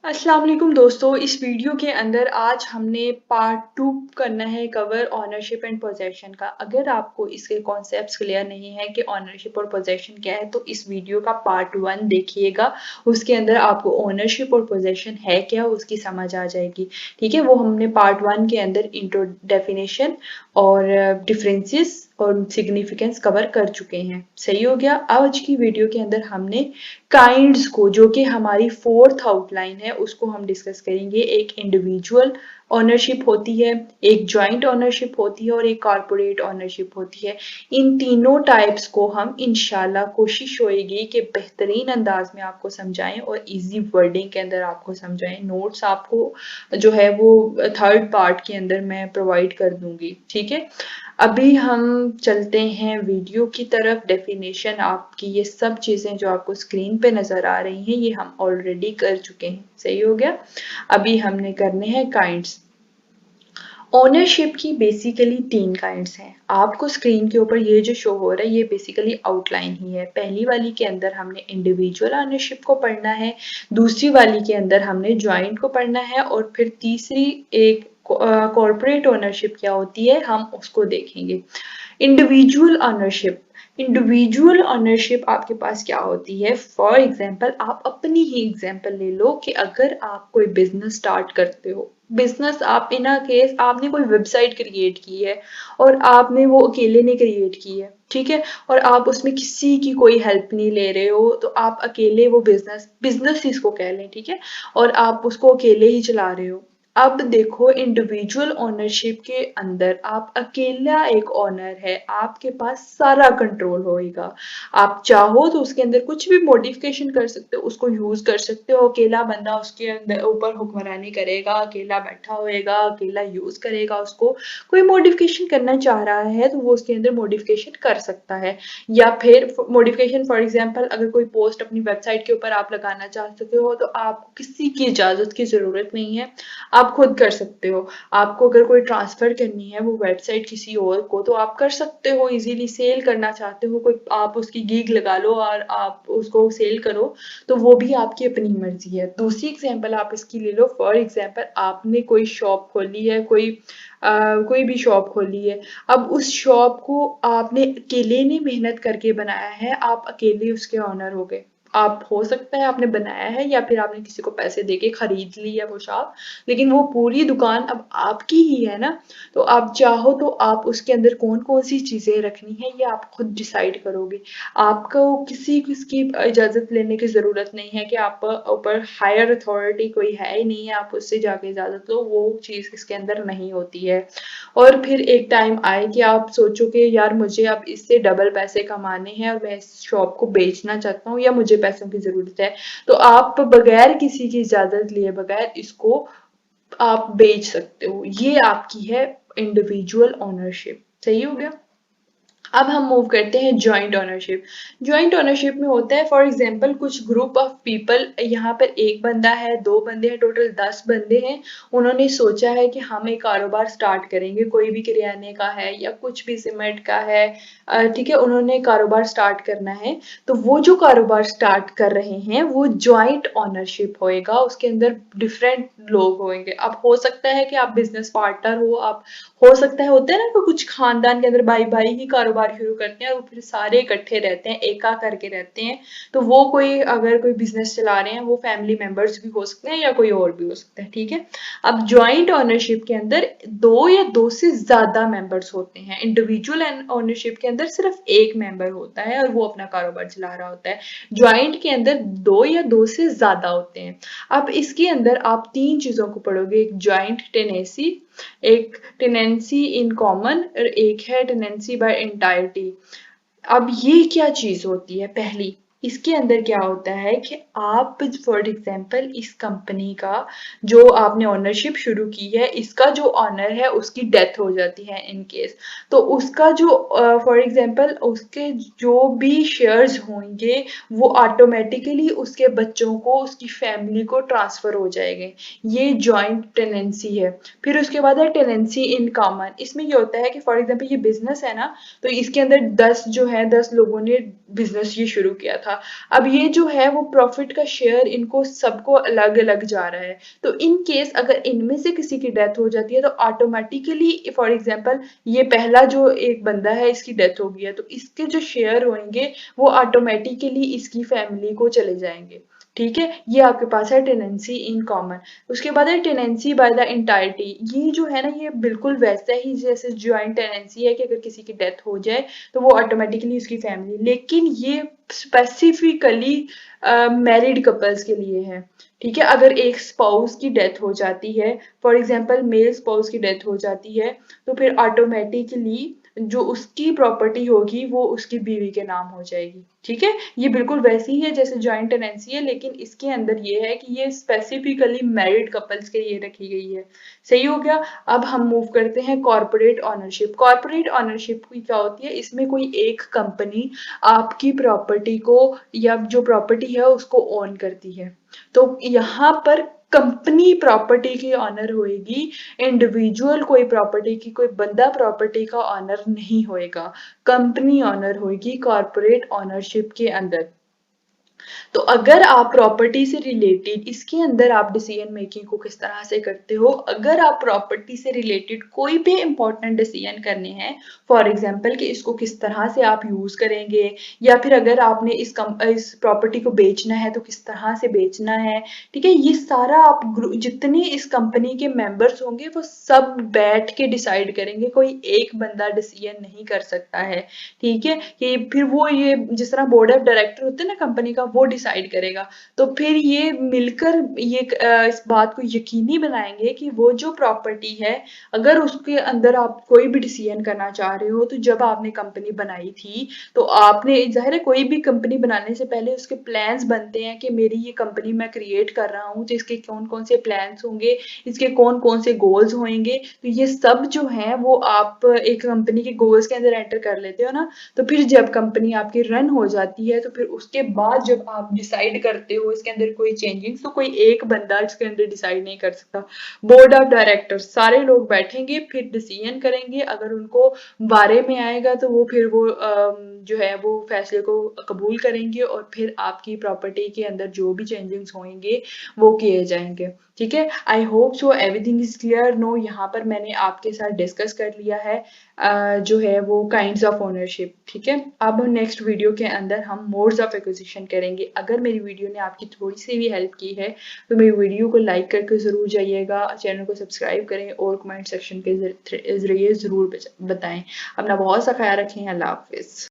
अस्सलाम वालेकुम दोस्तों, इस वीडियो के अंदर आज हमने पार्ट 2 करना है कवर ओनरशिप एंड पोजेशन का। अगर आपको इसके कॉन्सेप्ट्स क्लियर नहीं है कि ओनरशिप और पोजेशन क्या है तो इस वीडियो का पार्ट 1 देखिएगा। उसके अंदर आपको ओनरशिप और पोजेशन है क्या उसकी समझ आ जाएगी। ठीक है, वो हमने पार्ट 1 के अंदर इंट्रो डेफिनेशन और डिफरेंसेस और सिग्निफिकेंस कवर कर चुके हैं। सही हो गया। आज की वीडियो के अंदर हमने काइंड्स को, जो कि हमारी फोर्थ आउटलाइन है, उसको हम डिस्कस करेंगे। एक इंडिविजुअल ओनरशिप होती है, एक जॉइंट ओनरशिप होती है और एक कॉर्पोरेट ओनरशिप होती है। इन तीनों टाइप्स को हम इंशाल्लाह कोशिश होएगी कि बेहतरीन अंदाज में आपको समझाएं और इजी वर्डिंग के अंदर आपको समझाएं। नोट्स आपको जो है वो थर्ड पार्ट के अंदर मैं प्रोवाइड कर दूंगी। ठीक है, अभी हम चलते हैं वीडियो की तरफ। डेफिनेशन आपकी ये सब चीजें जो आपको स्क्रीन पे नजर आ रही हैं ये हम ऑलरेडी कर चुके हैं। सही हो गया। अभी हमने करने हैं काइंड्स। ओनरशिप की बेसिकली 3 काइंड्स हैं। आपको स्क्रीन के ऊपर ये जो शो हो रहा है ये बेसिकली आउटलाइन ही है। पहली वाली के अंदर हमने इंडिविजुअल ओनरशिप को पढ़ना है, दूसरी वाली के अंदर हमने ज्वाइंट को पढ़ना है और फिर तीसरी एक कॉर्पोरेट ओनरशिप क्या होती है हम उसको देखेंगे। इंडिविजुअल ओनरशिप, इंडिविजुअल ओनरशिप आपके पास क्या होती है। फॉर एग्जांपल आप अपनी ही एग्जांपल ले लो कि अगर आप कोई बिजनेस स्टार्ट करते हो, बिजनेस आप इन अ केस आपने कोई वेबसाइट क्रिएट की है और आपने वो अकेले ने क्रिएट की है। ठीक है, और आप उसमें किसी की कोई हेल्प नहीं ले रहे हो, तो आप अकेले वो बिजनेस बिजनेस इसको कह लें। ठीक है, और आप उसको अकेले ही चला रहे हो। अब देखो, इंडिविजुअल ओनरशिप के अंदर आप अकेला एक ओनर है, आपके पास सारा कंट्रोल होएगा। आप चाहो तो उसके अंदर कुछ भी मॉडिफिकेशन कर सकते हो, उसको यूज कर सकते हो। अकेला बंदा उसके अंदर ऊपर हुक्मरानी करेगा, अकेला बैठा होएगा, अकेला यूज करेगा उसको। कोई मॉडिफिकेशन करना चाह रहा है तो वो उसके अंदर मॉडिफिकेशन कर सकता है। या फिर मॉडिफिकेशन फॉर एग्जांपल अगर कोई पोस्ट अपनी वेबसाइट के ऊपर आप लगाना चाहते हो तो आपको किसी की इजाजत की जरूरत नहीं है, आप खुद कर सकते हो। आपको अगर कोई ट्रांसफर करनी है वो वेबसाइट किसी और को तो आप कर सकते हो इजीली। सेल करना चाहते हो कोई, आप उसकी गिग लगा लो और आप उसको सेल करो, तो वो भी आपकी अपनी मर्जी है। दूसरी एग्जांपल आप इसकी ले लो। फॉर एग्जांपल आपने कोई शॉप खोली है, कोई भी शॉप खोली है। अब उस शॉप को आपने अकेले ने मेहनत करके बनाया है, आप अकेले उसके ऑनर हो गए। आप हो सकता है आपने बनाया है या फिर आपने किसी को पैसे देके खरीद ली है वो शॉप, लेकिन वो पूरी दुकान अब आपकी ही है ना। तो आप चाहो तो आप उसके अंदर कौन कौन सी चीजें रखनी है ये आप खुद डिसाइड करोगे। आपको किसी किसकी इजाजत लेने की जरूरत नहीं है कि आप ऊपर हायर अथॉरिटी कोई है ही नहीं है आप उससे जाके इजाजत लो, वो चीज इसके अंदर नहीं होती है। और फिर एक टाइम आए कि आप सोचो कि यार मुझे अब इससे डबल पैसे कमाने हैं और मैं इस शॉप को बेचना चाहता हूँ या मुझे पैसों की जरूरत है, तो आप बगैर किसी की इजाजत लिए बगैर इसको आप बेच सकते हो। ये आपकी है इंडिविजुअल ओनरशिप। सही हो गया। अब हम मूव करते हैं जॉइंट ओनरशिप। जॉइंट ओनरशिप में होता है फॉर एग्जांपल कुछ ग्रुप ऑफ पीपल, यहाँ पर एक बंदा है, दो बंदे हैं, टोटल 10 बंदे हैं। उन्होंने सोचा है कि हम एक कारोबार स्टार्ट करेंगे, कोई भी किराने का है या कुछ भी सीमेंट का है। ठीक है, उन्होंने कारोबार स्टार्ट करना है। तो वो जो कारोबार स्टार्ट कर रहे हैं वो जॉइंट ओनरशिप होएगा, उसके अंदर डिफरेंट लोग होंगे। अब हो सकता है कि आप बिजनेस पार्टनर हो, आप हो सकता है होता है ना कि कुछ खानदान के अंदर भाई भाई ही कारोबार शुरू करते हैं और फिर सारे इकट्ठे रहते हैं, एका करके रहते हैं। तो वो कोई अगर कोई बिजनेस चला रहे हैं वो फैमिली मेंबर्स भी हो सकते हैं या कोई और भी हो सकता है। ठीक है, अब ज्वाइंट ओनरशिप के अंदर दो या दो से ज्यादा मेंबर्स होते हैं। इंडिविजुअल ओनरशिप के अंदर सिर्फ एक मेंबर होता है और वो अपना कारोबार चला रहा होता है। ज्वाइंट के अंदर दो या दो से ज्यादा होते हैं। अब इसके अंदर आप तीन चीजों को पढ़ोगे, एक ज्वाइंट टेनेसी, एक टेनेंसी इन कॉमन और एक है टेनेंसी बाय एंटायरटी। अब ये क्या चीज होती है। पहली, इसके अंदर क्या होता है कि आप फॉर एग्जांपल इस कंपनी का जो आपने ओनरशिप शुरू की है, इसका जो ऑनर है उसकी डेथ हो जाती है इन केस, तो उसका जो फॉर एग्जांपल उसके जो भी शेयर्स होंगे वो ऑटोमेटिकली उसके बच्चों को, उसकी फैमिली को ट्रांसफर हो जाएंगे। ये जॉइंट टेनेंसी है। फिर उसके बाद है टेनेंसी इन कॉमन। इसमें ये होता है कि फॉर एग्जांपल ये बिजनेस है ना, तो इसके अंदर 10 जो है 10 लोगों ने बिजनेस ये शुरू किया था। अब ये जो है वो प्रॉफिट का शेयर इनको सबको अलग अलग जा रहा है। तो इन केस अगर इनमें से किसी की डेथ हो जाती है तो ऑटोमेटिकली फॉर एग्जांपल ये पहला जो एक बंदा है इसकी डेथ हो गई है, तो इसके जो शेयर होंगे वो ऑटोमेटिकली इसकी फैमिली को चले जाएंगे। ठीक है, ये आपके पास है टेनेंसी इन कॉमन। उसके बाद है टेनेंसी बाय द इंटायरिटी। ये जो है ना ये बिल्कुल वैसा ही जैसे ज्वाइंट टेनेंसी है कि अगर किसी की डेथ हो जाए तो वो ऑटोमेटिकली उसकी फैमिली, लेकिन ये स्पेसिफिकली मैरिड कपल्स के लिए है। ठीक है, अगर एक स्पाउस की डेथ हो जाती है, फॉर एग्जांपल मेल स्पाउस की डेथ हो जाती है, तो फिर ऑटोमेटिकली जो उसकी प्रॉपर्टी होगी वो उसकी बीवी के नाम हो जाएगी। ठीक है, ये बिल्कुल वैसी ही है जैसे जॉइंट टेनेंसी है, लेकिन इसके अंदर ये है कि ये स्पेसिफिकली मैरिड कपल्स के लिए रखी गई है। सही हो गया। अब हम मूव करते हैं कॉर्पोरेट ऑनरशिप। कॉर्पोरेट ऑनरशिप की क्या होती है, इसमें कोई एक कंपनी आपकी प्रॉपर्टी को या जो प्रॉपर्टी है उसको ओन करती है। तो यहाँ पर कंपनी प्रॉपर्टी की ऑनर होएगी, इंडिविजुअल कोई प्रॉपर्टी की कोई बंदा प्रॉपर्टी का ऑनर नहीं होएगा, कंपनी ऑनर होएगी कॉर्पोरेट ऑनरशिप के अंदर। तो अगर आप प्रॉपर्टी से रिलेटेड इसके अंदर आप डिसीजन मेकिंग को किस तरह से करते हो, अगर आप प्रॉपर्टी से रिलेटेड कोई भी इंपॉर्टेंट डिसीजन करने हैं, फॉर एग्जांपल कि इसको किस तरह से आप यूज करेंगे, या फिर अगर आपने इस प्रॉपर्टी को बेचना है तो किस तरह से बेचना है। ठीक है, ये सारा आप जितने इस कंपनी के मेंबर्स होंगे वो सब बैठ के डिसाइड करेंगे, कोई एक बंदा डिसीजन नहीं कर सकता है। ठीक है, कि फिर वो ये जिस तरह बोर्ड ऑफ डायरेक्टर होते हैं ना कंपनी का, वो डिसाइड करेगा। तो फिर ये मिलकर ये इस बात को यकीनी बनाएंगे कि वो जो प्रॉपर्टी है, अगर उसके अंदर आप कोई भी डिसीजन करना चाह रहे हो, तो जब आपने कंपनी बनाई थी तो आपने, जाहिर है कोई भी कंपनी बनाने से पहले उसके प्लान्स बनते हैं कि मेरी ये कंपनी मैं क्रिएट कर रहा हूँ तो इसके कौन कौन से प्लान्स होंगे, इसके कौन कौन से गोल्स होंगे। तो ये सब जो है वो आप एक कंपनी के गोल्स के अंदर एंटर कर लेते हो ना। तो फिर जब कंपनी आपकी रन हो जाती है तो फिर उसके बाद जब आप डिसाइड करते हो इसके अंदर कोई चेंजिंग्स, तो कोई एक बंदा इसके अंदर डिसाइड नहीं कर सकता। बोर्ड ऑफ डायरेक्टर सारे लोग बैठेंगे, फिर डिसीजन करेंगे, अगर उनको बारे में आएगा तो वो फिर वो जो है वो फैसले को कबूल करेंगे और फिर आपकी प्रॉपर्टी के अंदर जो भी चेंजिंग्स होंगे वो किए जाएंगे। ठीक है, I hope so everything is clear. No, यहाँ पर मैंने आपके साथ डिस्कस कर लिया है जो है वो काइंड्स ऑफ ओनरशिप। ठीक है, अब नेक्स्ट वीडियो के अंदर हम मोड्स ऑफ एक्विजिशन करेंगे। अगर मेरी वीडियो ने आपकी थोड़ी सी भी हेल्प की है तो मेरी वीडियो को लाइक करके ज़रूर जाइएगा, चैनल को सब्सक्राइब करें और कमेंट सेक्शन के जरिए ज़रूर बताएं। अपना बहुत सा ख्याल रखें। अल्लाह हाफिज़।